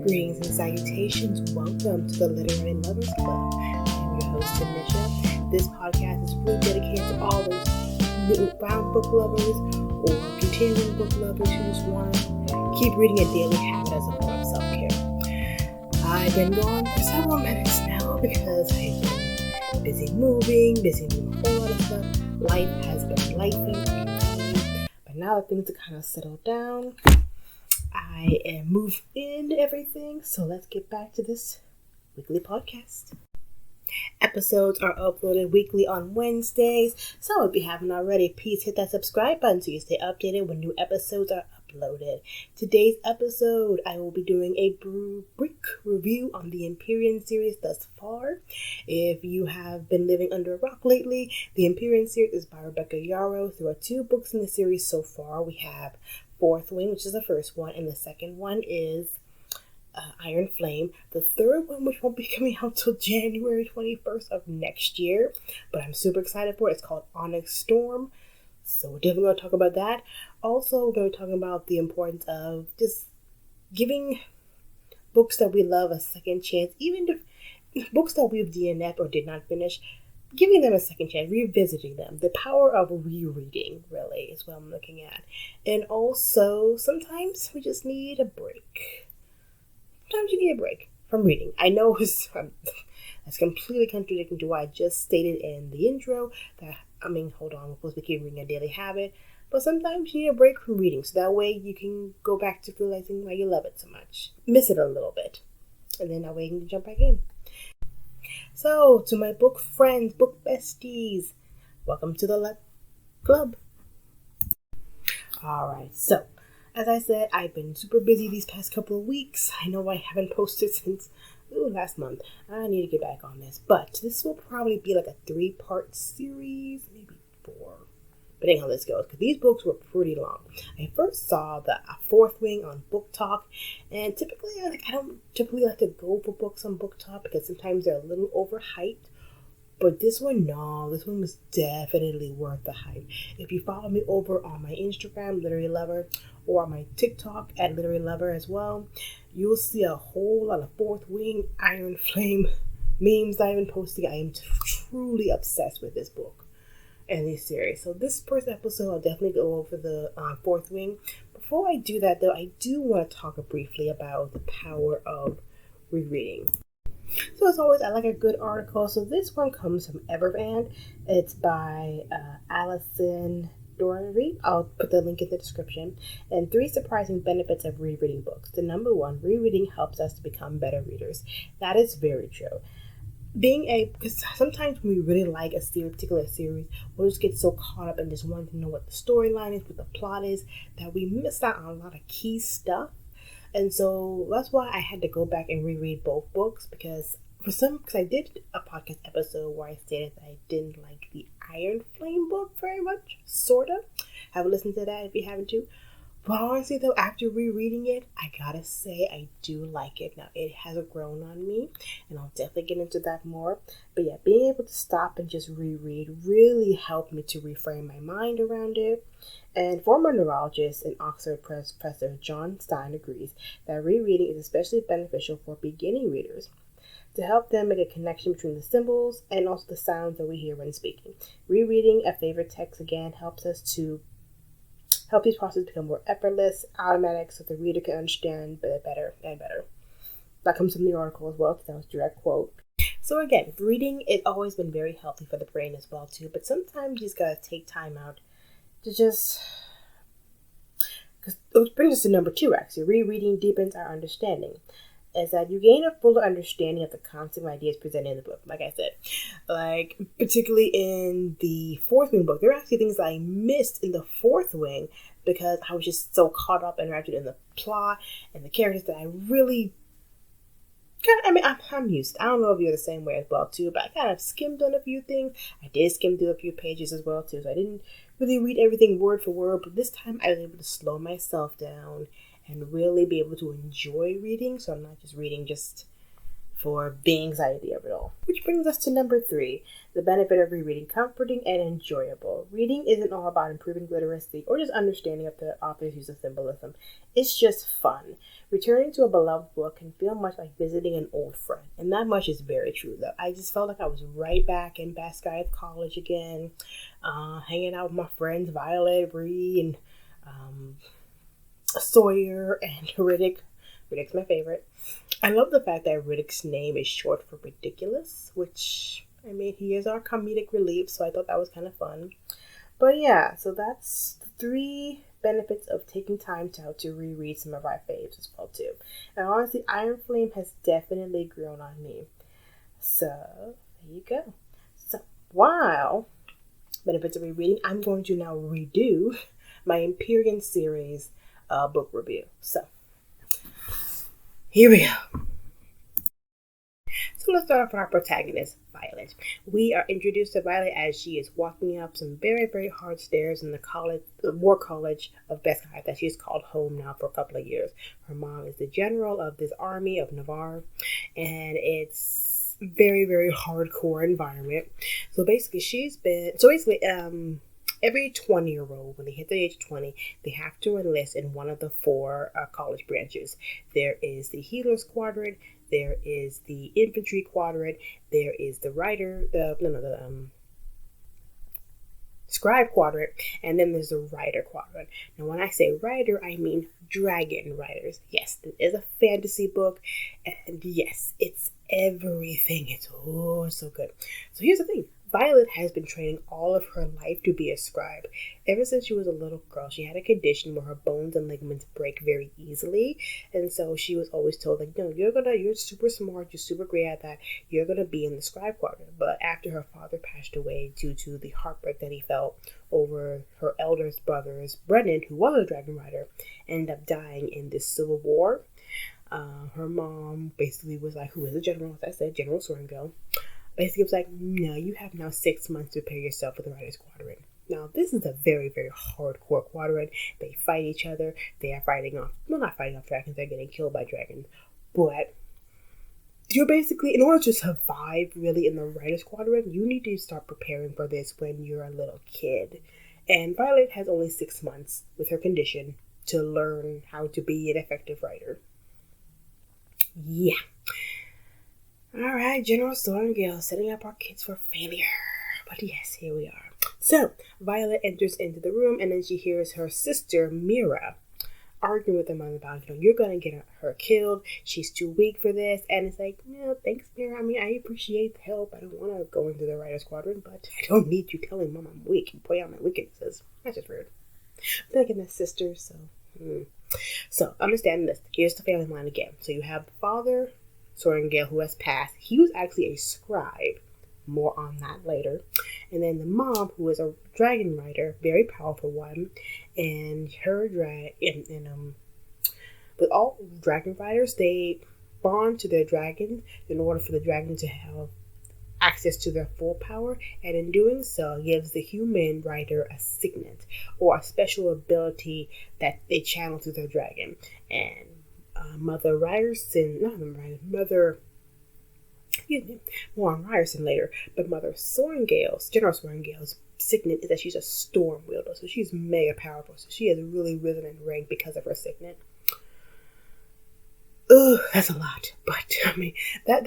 Greetings and salutations. Welcome to the Literary Lovers Club. I'm your host, Tanisha. This podcast is really dedicated to all those newfound book lovers or continuing book lovers who just want to keep reading a daily habit as a form of self-care. I've been gone for several minutes now because I've been busy moving a whole lot of stuff. Life has been lifing, but now that things are kind of settled down, I am moved into everything, so let's get back to this weekly podcast. Episodes are uploaded weekly on Wednesdays, so if you haven't already, please hit that subscribe button so you stay updated when new episodes are uploaded. Today's episode, I will be doing a brief review on the Imperium Series thus far. If you have been living under a rock lately, the Imperium Series is by Rebecca Yarros. There are 2 books in the series so far. We have Fourth Wing, which is the first one, and the second one is Iron Flame. The third one, which won't be coming out till January 21st of next year, but I'm super excited for it. It's called Onyx Storm, so we're definitely going to talk about that. Also, we're going to be talking about the importance of just giving books that we love a second chance, even if books that we've DNF'd or did not finish, giving them a second chance, revisiting them. The power of rereading, really, is what I'm looking at. And also, sometimes we just need a break. Sometimes you need a break from reading. I know that's completely contradicting to what I just stated in the intro. We're supposed to keep reading a daily habit. But sometimes you need a break from reading, so that way you can go back to realizing why you love it so much. Miss it a little bit. And then that way you can jump back in. So, to my book friends, book besties, welcome to the club. Alright, so, as I said, I've been super busy these past couple of weeks. I know I haven't posted since last month. I need to get back on this. But this will probably be like a 3-part series, maybe 4. Depending on how this goes, because these books were pretty long. I first saw the Fourth Wing on Book Talk, and typically, I don't typically like to go for books on Book Talk because sometimes they're a little overhyped. But this one was definitely worth the hype. If you follow me over on my Instagram, Literary Lover, or on my TikTok at Literary Lover as well, you'll see a whole lot of Fourth Wing, Iron Flame memes I've been posting. I am truly obsessed with this book and this series. So this first episode, I'll definitely go over the Fourth Wing. Before I do that, though, I do want to talk briefly about the power of rereading. So as always, I like a good article. So this one comes from Everand. It's by Allison Dory. I'll put the link in the description. And 3 surprising benefits of rereading books. The number 1, rereading helps us to become better readers. That is very true. Because sometimes when we really like a particular series, we'll just get so caught up in just wanting to know what the storyline is, what the plot is, that we miss out on a lot of key stuff. And so that's why I had to go back and reread both books, because I did a podcast episode where I stated that I didn't like the Iron Flame book very much, sort of. Have a listen to that if you haven't too. But honestly, though, after rereading it, I gotta say I do like it. Now, it has grown on me, and I'll definitely get into that more. But yeah, being able to stop and just reread really helped me to reframe my mind around it. And former neurologist and Oxford professor John Stein agrees that rereading is especially beneficial for beginning readers to help them make a connection between the symbols and also the sounds that we hear when speaking. Rereading a favorite text again help these processes become more effortless, automatic, so the reader can understand better and better. That comes from the article as well, because that was a direct quote. So again, reading has always been very healthy for the brain as well too, but sometimes you just gotta take time out to just... Which brings us to number 2, actually. Rereading deepens our understanding. Is that you gain a fuller understanding of the concepts and ideas presented in the book. Like I said, particularly in the Fourth Wing book, there are actually things that I missed in the Fourth Wing because I was just so caught up and wrapped in the plot and the characters that I really I'm used. I don't know if you're the same way as well too, but I kind of skimmed on a few things. I did skim through a few pages as well too, so I didn't really read everything word for word, but this time I was able to slow myself down and really be able to enjoy reading, so I'm not just reading just for the anxiety of it all. Which brings us to number 3, the benefit of rereading: comforting and enjoyable. Reading isn't all about improving literacy or just understanding of the author's use of symbolism. It's just fun. Returning to a beloved book can feel much like visiting an old friend, and that much is very true, though. I just felt like I was right back in Basquiat College again, hanging out with my friends Violet, Bree, and Sawyer, and Riddick. Riddick's my favorite. I love the fact that Riddick's name is short for ridiculous, which, I mean, he is our comedic relief, so I thought that was kind of fun. But yeah, so that's the 3 benefits of taking time out to reread some of our faves as well, too. And honestly, Iron Flame has definitely grown on me. So, there you go. So, while benefits of rereading, I'm going to now redo my Imperium Series book review. So, here we go. So let's start off with our protagonist, Violet. We are introduced to Violet as she is walking up some very, very hard stairs in the war college of Basquiat that she's called home now for a couple of years. Her mom is the general of this army of Navarre, and it's very, very hardcore environment. So basically, every 20-year-old, when they hit the age of 20, they have to enlist in one of the 4 college branches. There is the Healer's Quadrant, there is the Infantry Quadrant, there is the Scribe Quadrant, and then there's the Rider Quadrant. Now, when I say Rider, I mean Dragon Riders. Yes, it is a fantasy book, and yes, it's everything. It's so good. So here's the thing. Violet has been training all of her life to be a scribe. Ever since she was a little girl, she had a condition where her bones and ligaments break very easily. And so she was always told, like, no, you're super smart, you're super great at that, you're gonna be in the scribe quadrant. But after her father passed away due to the heartbreak that he felt over her eldest brother's Brennan, who was a dragon rider, ended up dying in this civil war. Her mom basically was like, who is a general, as I said, General Sorrengo. Basically, it was like, no, you have now 6 months to prepare yourself for the Riders Quadrant. Now, this is a very, very hardcore quadrant. They fight each other. They are not fighting off dragons, they're getting killed by dragons. But you're basically, in order to survive really in the Riders Quadrant, you need to start preparing for this when you're a little kid. And Violet has only 6 months with her condition to learn how to be an effective rider. Yeah. All right, General Sorrengo setting up our kids for failure. But yes, here we are. So, Violet enters into the room, and then she hears her sister, Mira, arguing with them about, you're going to get her killed. She's too weak for this. And it's like, no, thanks, Mira. I mean, I appreciate the help. I don't want to go into the Riders Quadrant, but I don't need you telling Mom I'm weak and point out my weaknesses. That's just rude. But again, that's sisters, so... So, understand this. Here's the family line again. So, you have the father, Sorrengo, who has passed. He was actually a scribe. More on that later. And then the mom, who is a dragon rider, very powerful one, and her with all dragon riders, they bond to their dragon in order for the dragon to have access to their full power, and in doing so gives the human rider a signet or a special ability that they channel through their dragon. And Mother Ryerson, more on Ryerson later, but Mother Sorrengo's, General Sorrengo's signet is that she's a storm wielder, so she's mega powerful. So she has really risen in rank because of her signet. Ugh, that's a lot, but I mean that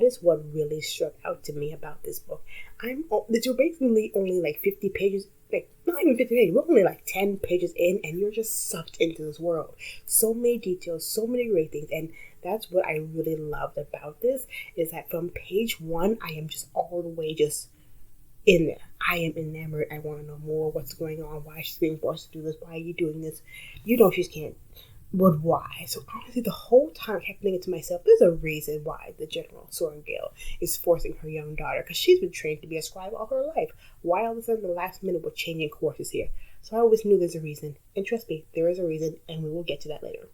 is what really struck out to me about this book. You're basically only like 50 pages, like not even 50 pages, we're only like 10 pages in, and you're just sucked into this world. So many details, so many great things, and that's what I really loved about this, is that from page 1, I am just all the way just in there. I am enamored. I want to know more. What's going on? Why she's being forced to do this? Why are you doing this? She can't. But why? So honestly, the whole time I kept thinking to myself, there's a reason why the General Sorrengo is forcing her young daughter, because she's been trained to be a scribe all her life. Why all of a sudden the last minute we're changing courses here? So I always knew there's a reason. And trust me, there is a reason, and we will get to that later.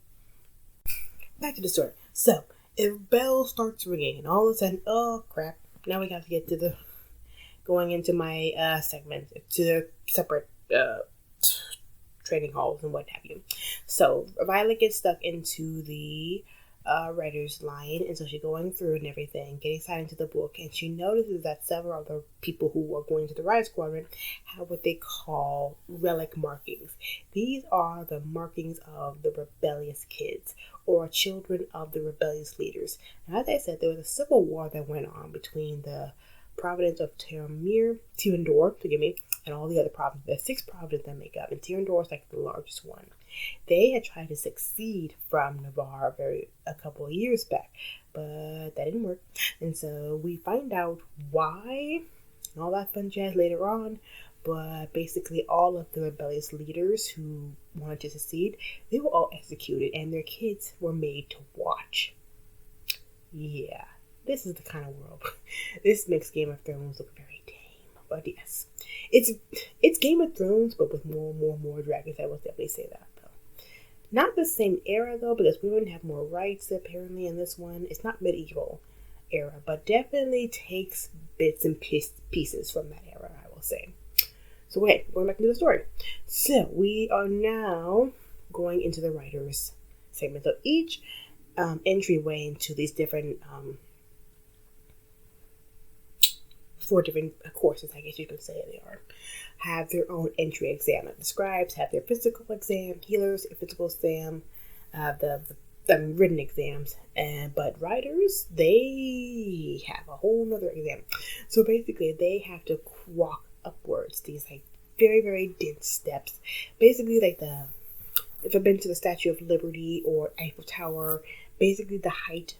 Back to the story. So, a bell starts ringing, and all of a sudden, oh crap, now we have to get to going into my segment, to the separate training halls and what have you. So Violet gets stuck into the writer's line, and so she's going through and everything, getting signed into the book, and she notices that several of the people who are going to the Riot Squadron have what they call relic markings. These are the markings of the rebellious kids, or children of the rebellious leaders. Now, as I said, there was a civil war that went on between the province of Tirandor, and all the other provinces. There's 6 provinces that make up, and Tirandor is like the largest one. They had tried to succeed from Navarre a couple of years back, but that didn't work. And so we find out why, and all that fun jazz later on. But basically, all of the rebellious leaders who wanted to succeed, they were all executed, and their kids were made to watch. Yeah, this is the kind of world. This makes Game of Thrones look very tame. But yes, it's Game of Thrones, but with more dragons. I will definitely say that, though. Not the same era, though, because we wouldn't have more rights apparently in this one. It's not medieval era, but definitely takes bits and pieces from that era, I will say. So, okay, going back into the story. So, we are now going into the writer's segment. So, each entryway into these different 4 different courses, I guess you could say they are, have their own entry exam. The scribes have their physical exam, healers, their physical exam, the written exams, but writers, they have a whole nother exam. So basically, they have to walk upwards these like very, very dense steps. Basically, like if I've been to the Statue of Liberty or Eiffel Tower, basically the height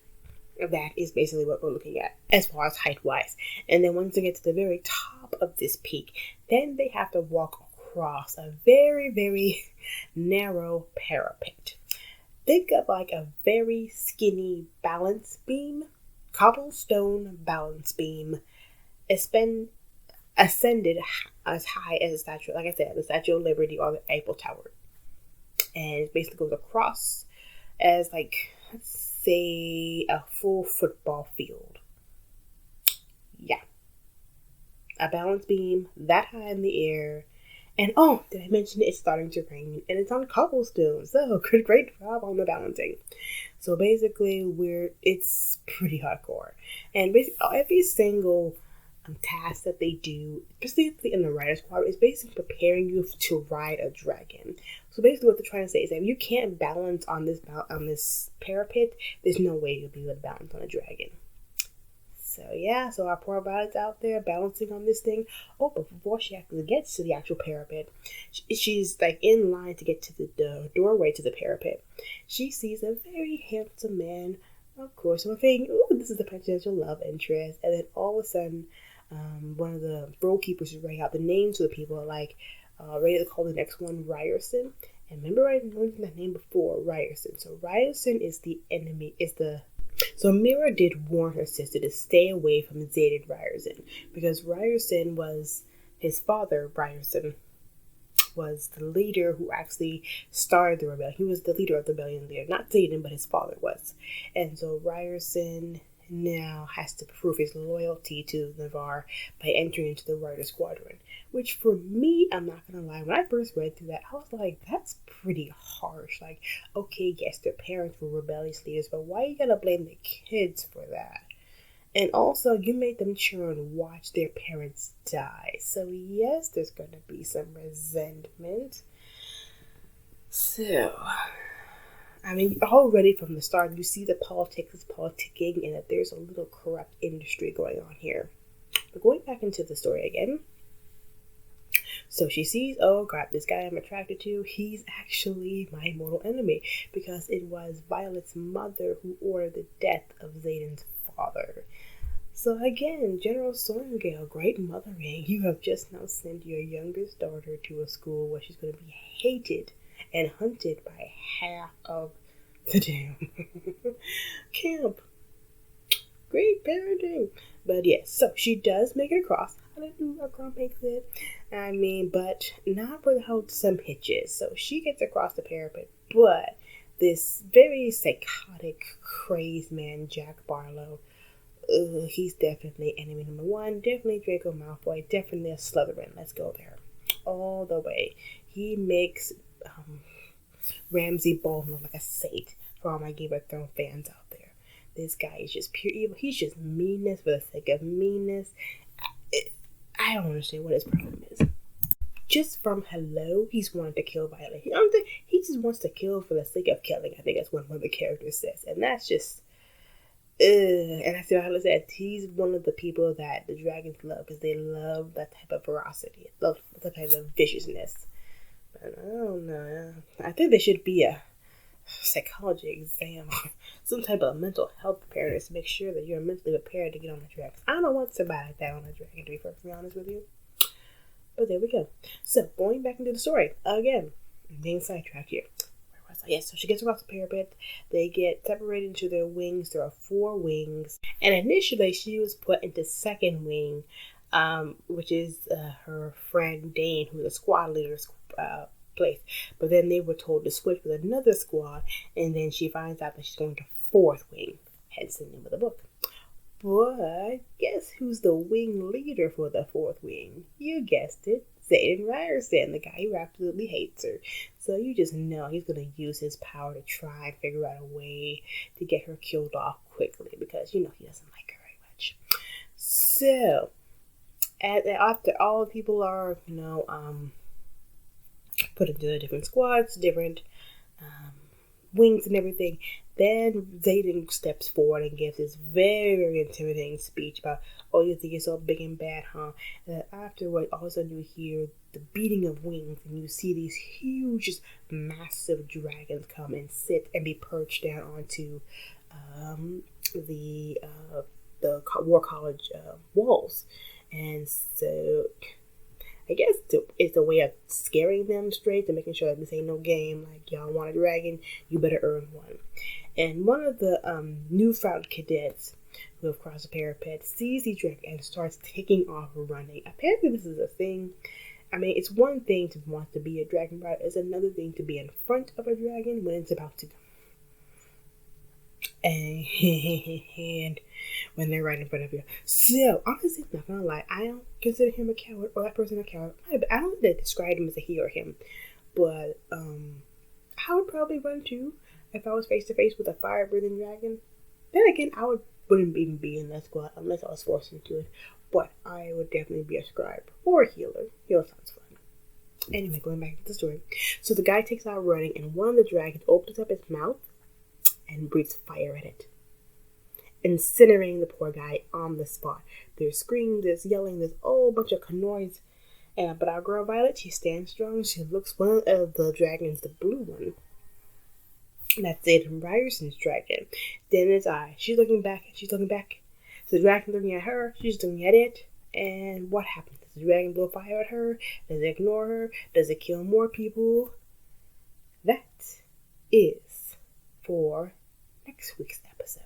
of that is basically what we're looking at as far as height wise. And then once they get to the very top of this peak, then they have to walk across a very, very narrow parapet. Think of like a very skinny balance beam, cobblestone balance beam, ascended as high as the statue, like I said, the Statue of Liberty or the Eiffel Tower. And it basically goes across as like, let's say, a full football field. Yeah. A balance beam that high in the air. And oh, did I mention it's starting to rain and it's on cobblestone. So great job on the balancing. So basically it's pretty hardcore. And basically every single task that they do, specifically in the Rider Squad, is basically preparing you to ride a dragon. So basically what they're trying to say is that if you can't balance on this parapet, there's no way you'll be able to balance on a dragon. So yeah, so our poor Violet's out there balancing on this thing. Oh, but before she actually gets to the actual parapet, she's like in line to get to the doorway to the parapet. She sees a very handsome man, of course. So we're thinking, oh, this is the potential love interest. And then all of a sudden, one of the roll keepers is writing out the names of the people, like ready to call the next one Ryerson. And remember I mentioned that name before, Ryerson. So Ryerson is the enemy, So Mira did warn her sister to stay away from Zaydid Ryerson, because Ryerson was his father. Ryerson was the leader who actually started the rebellion. He was the leader of the rebellion there, not Zaydin, but his father was. And so Ryerson now has to prove his loyalty to Navarre by entering into the Rider Squadron, which for me, I'm not gonna lie, when I first read through that, I was like, that's pretty harsh. Like, okay, yes, their parents were rebellious leaders, but why you gotta blame the kids for that? And also, you made them cheer and watch their parents die. So yes, there's gonna be some resentment. So I mean, already from the start, you see the politics is politicking and that there's a little corrupt industry going on here. But going back into the story again. So she sees, oh crap, this guy I'm attracted to, he's actually my mortal enemy. Because it was Violet's mother who ordered the death of Zaydin's father. So again, General Sorengale, great mothering. You have just now sent your youngest daughter to a school where she's going to be hated and hunted by half of the damn camp. Great parenting. But yes, so she does make it across. Hallelujah, girl makes it. I mean, but not without some hitches. So she gets across the parapet, but this very psychotic, crazed man, Jack Barlow, he's definitely enemy number 1. Definitely Draco Malfoy. Definitely a Slytherin. Let's go there. All the way. He makes Ramsay Bolton look like a saint. For all my Game of Thrones fans out there. This guy is just pure evil. He's just meanness for the sake of meanness. I don't understand what his problem is. Just from hello, he's wanting to kill Violet. He just wants to kill for the sake of killing. I think that's what one of the characters says. And that's just... And I see how said he's one of the people that the dragons love because they love that type of ferocity, love that type of viciousness. But I don't know. I think there should be a psychology exam, some type of mental health preparedness to make sure that you're mentally prepared to get on the dragons. I don't want somebody like that on the dragon, to be perfectly honest with you. But there we go. So going back into the story again, I'm being sidetracked here. Yes, so she gets across the parapet. They get separated into their wings. There are 4 wings. And initially, she was put into second wing, which is her friend Dane, who's a squad leader's place. But then they were told to switch with another squad. And then she finds out that she's going to fourth wing. Hence the name of the book. But guess who's the wing leader for the fourth wing? You guessed it. Xaden Ryerson, the guy who absolutely hates her. So you just know he's going to use his power to try and figure out a way to get her killed off quickly because, he doesn't like her very much. So, after all the people are, put into the different squads, different wings and everything, then Xaden steps forward and gives this very, very intimidating speech about, oh, you think you're so big and bad, huh? And then afterward, all of a sudden you hear the beating of wings and you see these huge, just massive dragons come and sit and be perched down onto the War College walls. And so I guess it's a way of scaring them straight, to making sure that this ain't no game. Like, y'all want a dragon, you better earn one. And one of the newfound cadets who have crossed the parapet sees the dragon and starts taking off running. Apparently this is a thing. I mean, it's one thing to want to be a dragon rider. It's another thing to be in front of a dragon when it's about to go. And when they're right in front of you. So, honestly, I'm not gonna lie, I don't consider him a coward or that person a coward. I don't describe him as a he or him, but I would probably run too if I was face to face with a fire-breathing dragon. Then again, wouldn't even be in that squad unless I was forced into it. But I would definitely be a scribe or a healer. Healer sounds fun. Anyway, going back to the story. So the guy takes out running, and one of the dragons opens up its mouth and breathes fire at it, incinerating the poor guy on the spot. There's screams, there's yelling, there's a whole bunch of noise. But our girl Violet, she stands strong. She looks one of the dragons, the blue one. That's Xaden Ryerson's dragon. Then its eye. She's looking back. So the dragon's looking at her. She's looking at it. And what happens? Does the dragon blow fire at her? Does it ignore her? Does it kill more people? That is for next week's episode.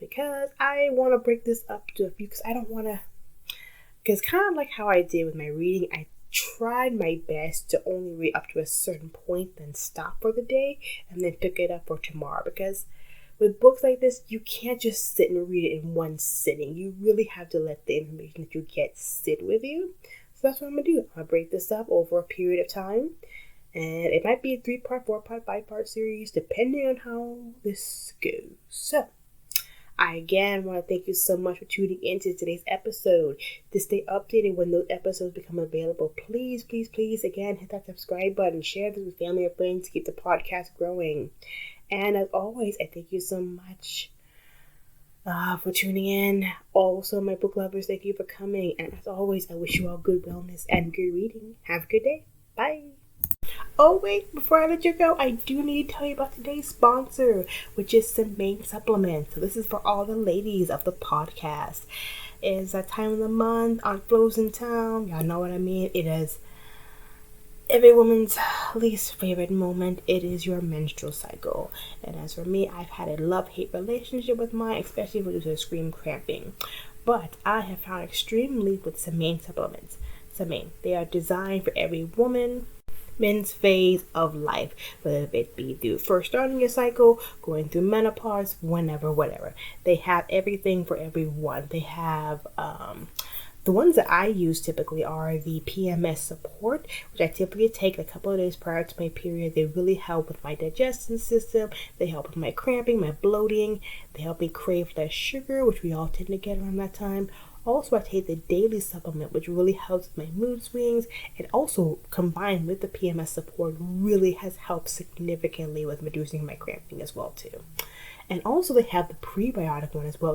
Because I want to break this up to a few, because I don't want to, because kind of like how I did with my reading, I tried my best to only read up to a certain point, then stop for the day, and then pick it up for tomorrow. Because with books like this, you can't just sit and read it in one sitting. You really have to let the information that you get sit with you. So that's what I'm going to do. I'm going to break this up over a period of time. And it might be a 3-part, 4-part, 5-part series, depending on how this goes. So, I again want to thank you so much for tuning into today's episode. To stay updated when those episodes become available, please, please, please, again, hit that subscribe button. Share this with family or friends to keep the podcast growing. And as always, I thank you so much for tuning in. Also, my book lovers, thank you for coming. And as always, I wish you all good wellness and good reading. Have a good day. Bye. Oh wait, before I let you go, I do need to tell you about today's sponsor, which is Semaine Supplements. So this is for all the ladies of the podcast. It's that time of the month, on flows in town. Y'all know what I mean. It is every woman's least favorite moment. It is your menstrual cycle. And as for me, I've had a love-hate relationship with mine, especially due to scream cramping. But I have found extreme relief with Semaine Supplements. Semaine, they are designed for every woman's phase of life, whether it be through first starting your cycle, going through menopause, whatever. They have everything for everyone. They have The ones that I use typically are the PMS support, which I typically take a couple of days prior to my period. They really help with my digestive system. They help with my cramping, my bloating. They help me crave less sugar, which we all tend to get around that time. Also, I take the daily supplement, which really helps with my mood swings. It also, combined with the PMS support, really has helped significantly with reducing my cramping as well too. And also they have the prebiotic one as well